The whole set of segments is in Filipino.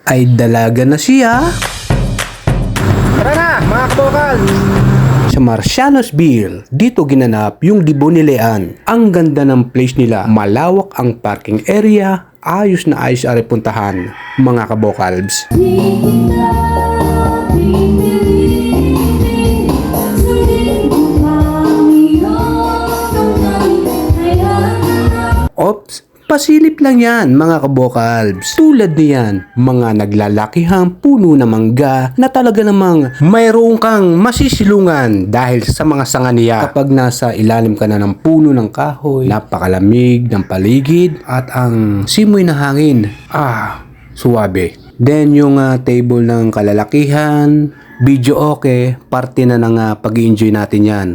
ay dalaga na siya. Tara na, mga kabokal! Sa Marcianosville, dito ginanap yung debut ni Leanne. Ang ganda ng place nila, malawak ang parking area, ayos na ayos ang puntahan, mga kabokalbs. Ops, pasilip lang yan mga kabokalbs. Tulad niyan, mga naglalakihang puno na mangga na talaga namang mayroon kang masisilungan dahil sa mga sanga niya. Kapag nasa ilalim ka na ng puno ng kahoy, napakalamig ng paligid at ang simoy na hangin. Suwabe. Then yung table ng kalalakihan, video okay, parte na ng pag-i-enjoy natin yan.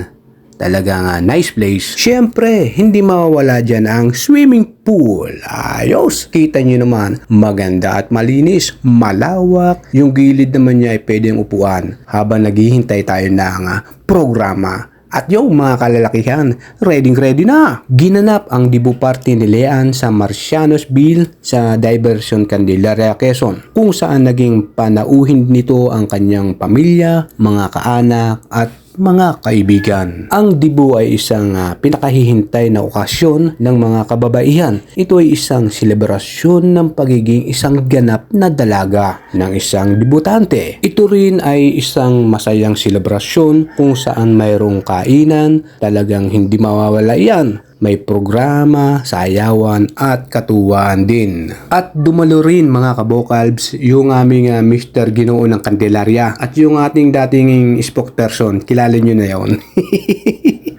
Talagang nice place. Siyempre, hindi mawawala dyan ang swimming pool. Ayos! Kita nyo naman, maganda at malinis, malawak. Yung gilid naman niya ay pwedeng upuan habang naghihintay tayo ng programa. At yung mga kalalakihan, ready na. Ginanap ang debut party ni Leanne sa Marcianosville sa Diversion Candelaria, Quezon, kung saan naging panauhin nito ang kanyang pamilya, mga kaanak at mga kaibigan. Ang debut ay isang pinakahihintay na okasyon ng mga kababaihan. Ito ay isang selebrasyon ng pagiging isang ganap na dalaga ng isang debutante. Ito rin ay isang masayang selebrasyon kung saan mayroong kainan, talagang hindi mawawala yan. May programa, sayawan at katuwaan din. At dumalo rin mga kabokalbs yung aming Mr. Ginoo ng Candelaria at yung ating dating spokesperson, kilala nyo na yon.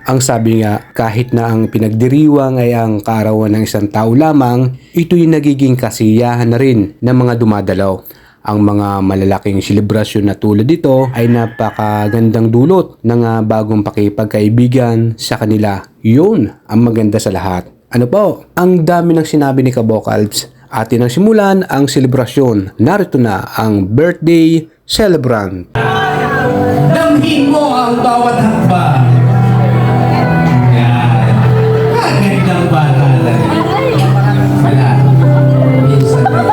Ang sabi nga, kahit na ang pinagdiriwang ay ang kaarawan ng isang tao lamang, ito'y nagiging kasiyahan na rin ng mga dumadalaw. Ang mga malalaking selebrasyon na tulad dito ay napakagandang dulot ng bagong pakipagkaibigan sa kanila. Yun ang maganda sa lahat. Ano po? Ang dami ng sinabi ni Kabokalbs. Atin ang simulan ang selebrasyon. Narito na ang birthday celebrant. Damhin mo ang bawat hakbang. Yan. Gandang bata lang. Wala. Minsan na.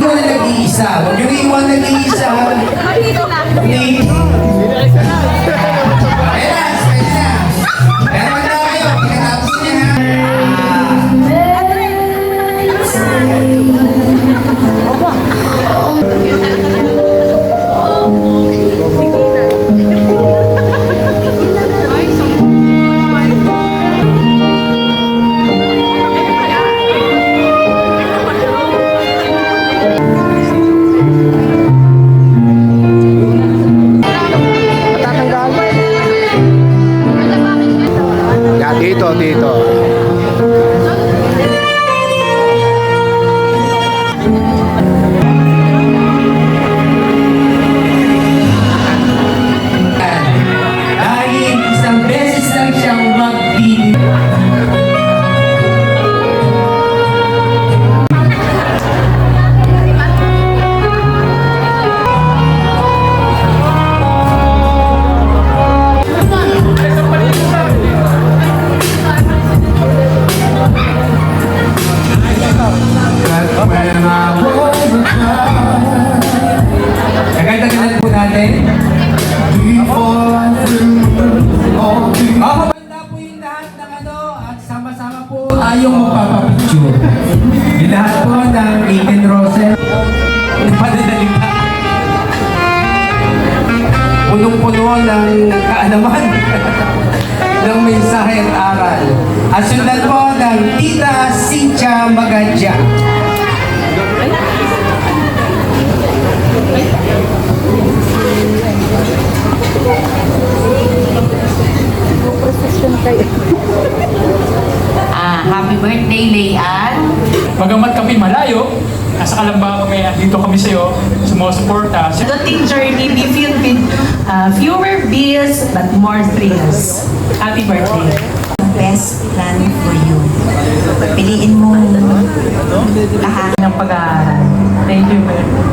Doon na nag-iisa. Huwag yung iwan nag-iisa. Dito. Dahil isang beses lang siyang magbibig. Nagandagalan po natin. Mabanda po yung lahat ng at sama-sama po tayong magpapapicture. Yung lahat po ng Aiken Rosel. Padadali pa. Punong-puno ng kaalaman ng mensahe at aral. At sundan po ng Tita Cynthia Magadya. Happy birthday, Leanne. Bagamat kami malayo, nasa Kalamba kami at dito kami sa'yo, sumusuporta. Dating journey be filled with fewer bills but more thrills. Happy birthday. Best plan for you. Piliin mo lahat Ng pag-aaral. Thank you very much.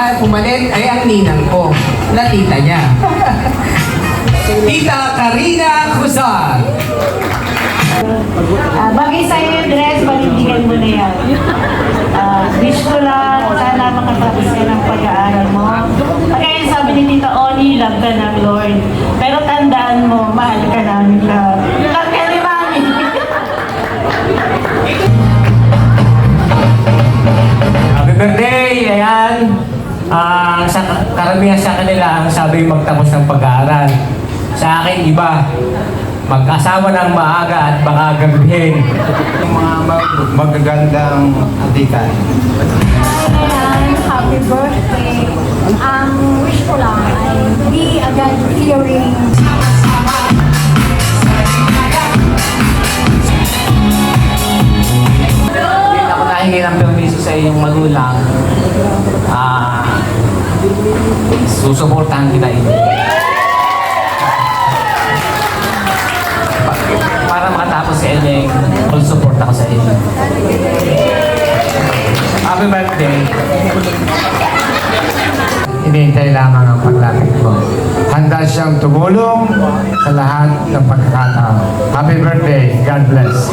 naman pumalit ay ang ninang ko, na tita niya. Tita Karina Cruzar. Bagay sa'yo yung dress, panindigan mo na yan. Wish ko lang, sana makatapos ka ng pag-aaral mo. Kaya sabi ni Tita Oni, love ka ng Lord. Pero tandaan mo, mahal ka namin love. Love ka ni Mami. Happy birthday! Ayan! Sa karamihan sa kanila, ang sabi magtapos ng pag-aaral. Sa akin, iba. Mag-asawa ng maaga at baka gabihin. Yung mga magagandang adikan. Happy birthday. Ang wish ko lang ay be a God-fearing Hindi ako nahingi ng permiso sa iyong magulang. Susuportahan kita ito. Para makatapos si Eleng, full support ako sa inyo. Happy birthday! Hinihintay lamang ang paglapit mo. Handa siyang tumulong sa lahat ng pagkakataon. Happy birthday. God bless.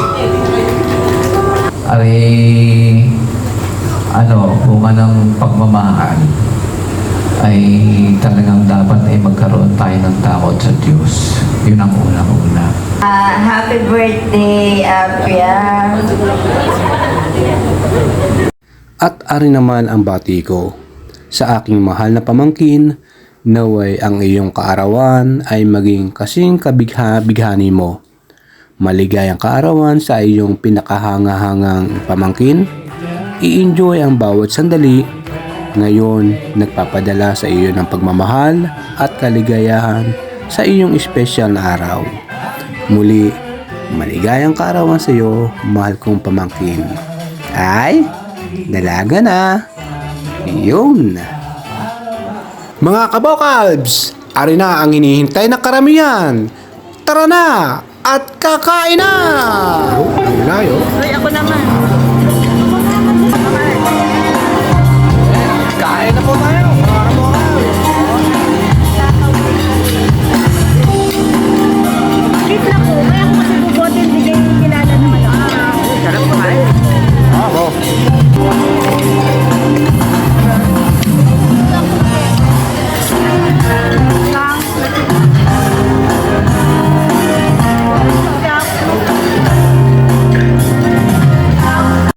Bunga ng pagmamahal ay talagang dapat ay magkaroon tayo ng takot sa Diyos. Yun ang unang-una. Happy birthday, Apia. At ari naman ang bati ko sa aking mahal na pamangkin, naway ang iyong kaarawan ay maging kasing kabigha-bighani mo. Maligayang kaarawan sa iyong pinakahangahangang pamangkin. I-enjoy ang bawat sandali. Ngayon, nagpapadala sa iyo ng pagmamahal at kaligayahan sa iyong espesyal na araw. Muli, maligayang kaarawan sa iyo, mahal kong pamangkin. Ay, dalaga na. Yun. Mga kabokalbs, ari na ang hinihintay na karamihan. Tara na at kakain na! Ang layo. Uy, ako naman.